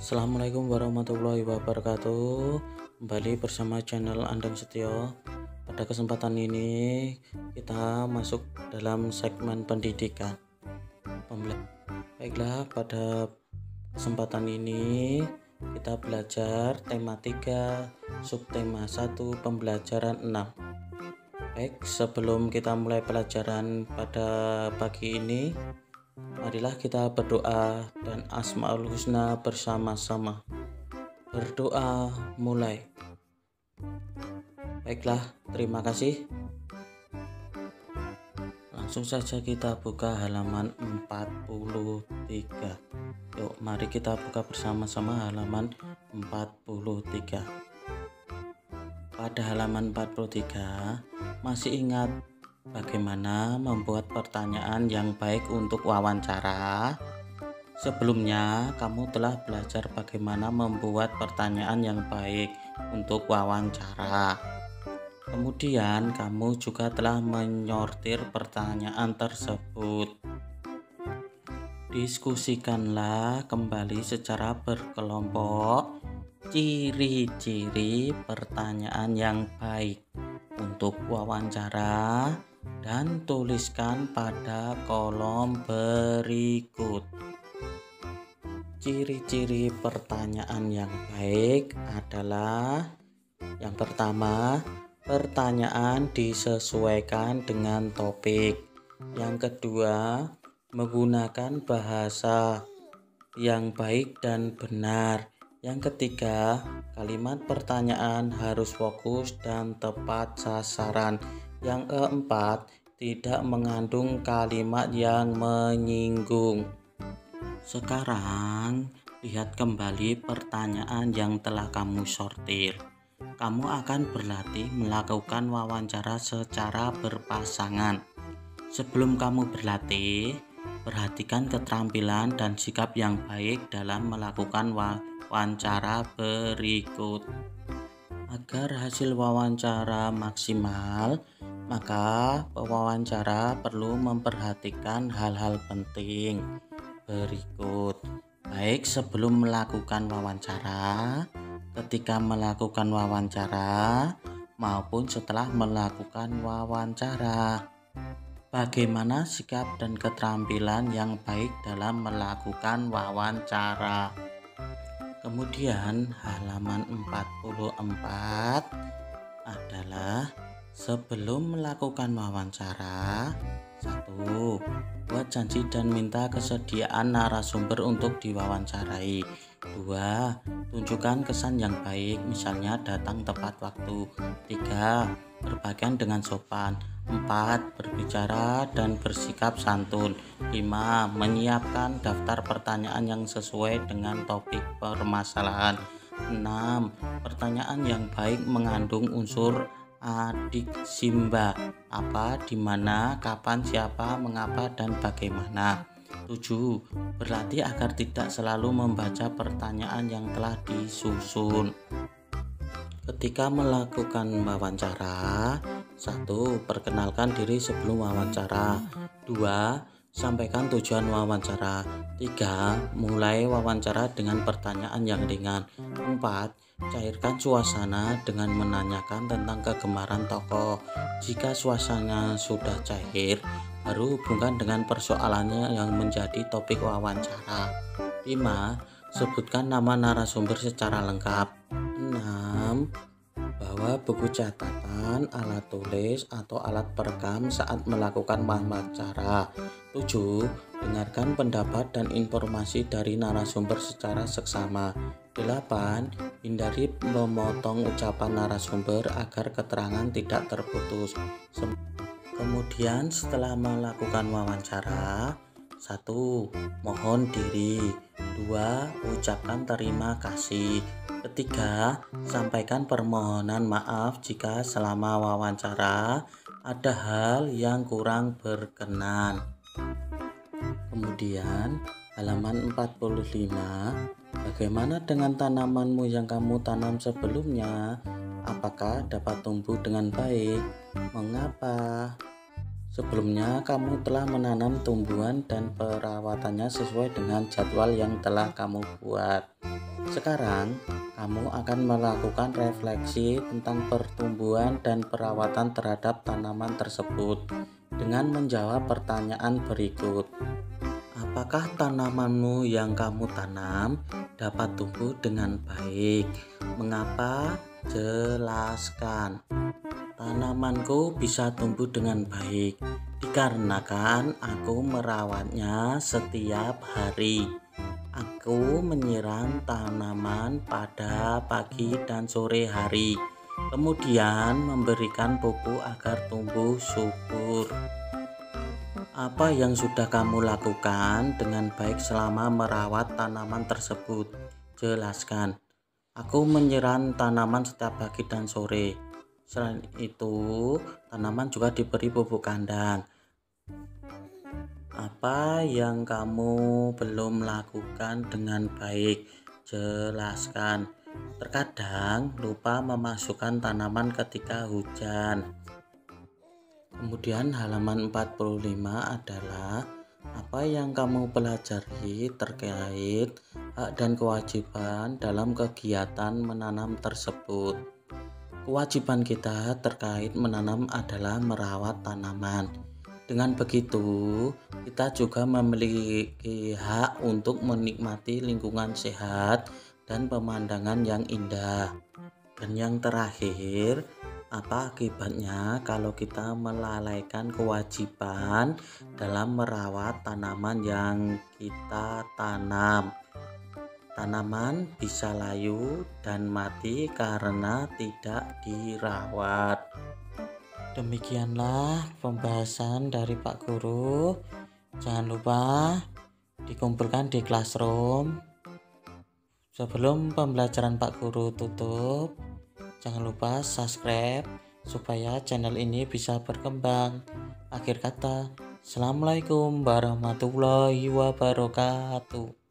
Assalamualaikum warahmatullahi wabarakatuh. Kembali bersama channel Andeng Setio. Pada kesempatan ini kita masuk dalam segmen pendidikan. Baiklah, pada kesempatan ini kita belajar tema 3, subtema 1, pembelajaran 6. Baik, sebelum kita mulai pelajaran pada pagi ini, marilah kita berdoa dan Asmaul Husna bersama-sama. Berdoa mulai. Baiklah, terima kasih. Langsung saja kita buka halaman 43. Yuk, mari kita buka bersama-sama halaman 43. Pada halaman 43, masih ingat bagaimana membuat pertanyaan yang baik untuk wawancara? Sebelumnya, kamu telah belajar bagaimana membuat pertanyaan yang baik untuk wawancara. Kemudian, kamu juga telah menyortir pertanyaan tersebut. Diskusikanlah kembali secara berkelompok ciri-ciri pertanyaan yang baik untuk wawancara dan tuliskan pada kolom berikut. Ciri-ciri pertanyaan yang baik adalah: yang pertama, pertanyaan disesuaikan dengan topik. Yang kedua, menggunakan bahasa yang baik dan benar. Yang ketiga, kalimat pertanyaan harus fokus dan tepat sasaran. Yang keempat, tidak mengandung kalimat yang menyinggung. Sekarang, lihat kembali pertanyaan yang telah kamu sortir. Kamu akan berlatih melakukan wawancara secara berpasangan. Sebelum kamu berlatih, perhatikan keterampilan dan sikap yang baik dalam melakukan wawancara berikut. Agar hasil wawancara maksimal, maka pewawancara perlu memperhatikan hal-hal penting berikut. Baik sebelum melakukan wawancara, ketika melakukan wawancara, maupun setelah melakukan wawancara. Bagaimana sikap dan keterampilan yang baik dalam melakukan wawancara? Kemudian halaman 44 adalah sebelum melakukan wawancara. 1. Buat janji dan minta kesediaan narasumber untuk diwawancarai. 2. Tunjukkan kesan yang baik, misalnya datang tepat waktu. 3. Berpakaian dengan sopan. 4. Berbicara dan bersikap santun. 5. Menyiapkan daftar pertanyaan yang sesuai dengan topik permasalahan. 6. Pertanyaan yang baik mengandung unsur adik simba, apa, di mana, kapan, siapa, mengapa, dan bagaimana. 7. Berlatih agar tidak selalu membaca pertanyaan yang telah disusun. Ketika melakukan wawancara, 1. Perkenalkan diri sebelum wawancara. 2. Sampaikan tujuan wawancara. 3. Mulai wawancara dengan pertanyaan yang ringan. 4. Cairkan suasana dengan menanyakan tentang kegemaran tokoh. Jika suasana sudah cair, baru hubungkan dengan persoalannya yang menjadi topik wawancara. 5. Sebutkan nama narasumber secara lengkap. 6. Bawa buku catatan, alat tulis, atau alat perekam saat melakukan wawancara. 7. Dengarkan pendapat dan informasi dari narasumber secara seksama. 8. Hindari memotong ucapan narasumber agar keterangan tidak terputus. Kemudian setelah melakukan wawancara, 1. Mohon diri. 2. Ucapkan terima kasih. 3. Sampaikan permohonan maaf jika selama wawancara ada hal yang kurang berkenan. Kemudian halaman 45, bagaimana dengan tanamanmu yang kamu tanam sebelumnya? Apakah dapat tumbuh dengan baik? Mengapa? Sebelumnya kamu telah menanam tumbuhan dan perawatannya sesuai dengan jadwal yang telah kamu buat. Sekarang kamu akan melakukan refleksi tentang pertumbuhan dan perawatan terhadap tanaman tersebut dengan menjawab pertanyaan berikut. Apakah tanamanmu yang kamu tanam dapat tumbuh dengan baik? Mengapa? Jelaskan. Tanamanku bisa tumbuh dengan baik dikarenakan aku merawatnya setiap hari. Aku menyiram tanaman pada pagi dan sore hari, kemudian memberikan pupuk agar tumbuh subur. Apa yang sudah kamu lakukan dengan baik selama merawat tanaman tersebut? Jelaskan. Aku menyiram tanaman setiap pagi dan sore. Selain itu, tanaman juga diberi pupuk kandang. Apa yang kamu belum lakukan dengan baik? Jelaskan. Terkadang lupa memasukkan tanaman ketika hujan. Kemudian halaman 45 adalah apa yang kamu pelajari terkait hak dan kewajiban dalam kegiatan menanam tersebut. Kewajiban kita terkait menanam adalah merawat tanaman. Dengan begitu, kita juga memiliki hak untuk menikmati lingkungan sehat dan pemandangan yang indah. Dan yang terakhir, apa akibatnya kalau kita melalaikan kewajiban dalam merawat tanaman yang kita tanam? Tanaman bisa layu dan mati karena tidak dirawat. Demikianlah pembahasan dari Pak Guru. Jangan lupa dikumpulkan di classroom. Sebelum pembelajaran Pak Guru tutup, jangan lupa subscribe supaya channel ini bisa berkembang. Akhir kata, Assalamualaikum warahmatullahi wabarakatuh.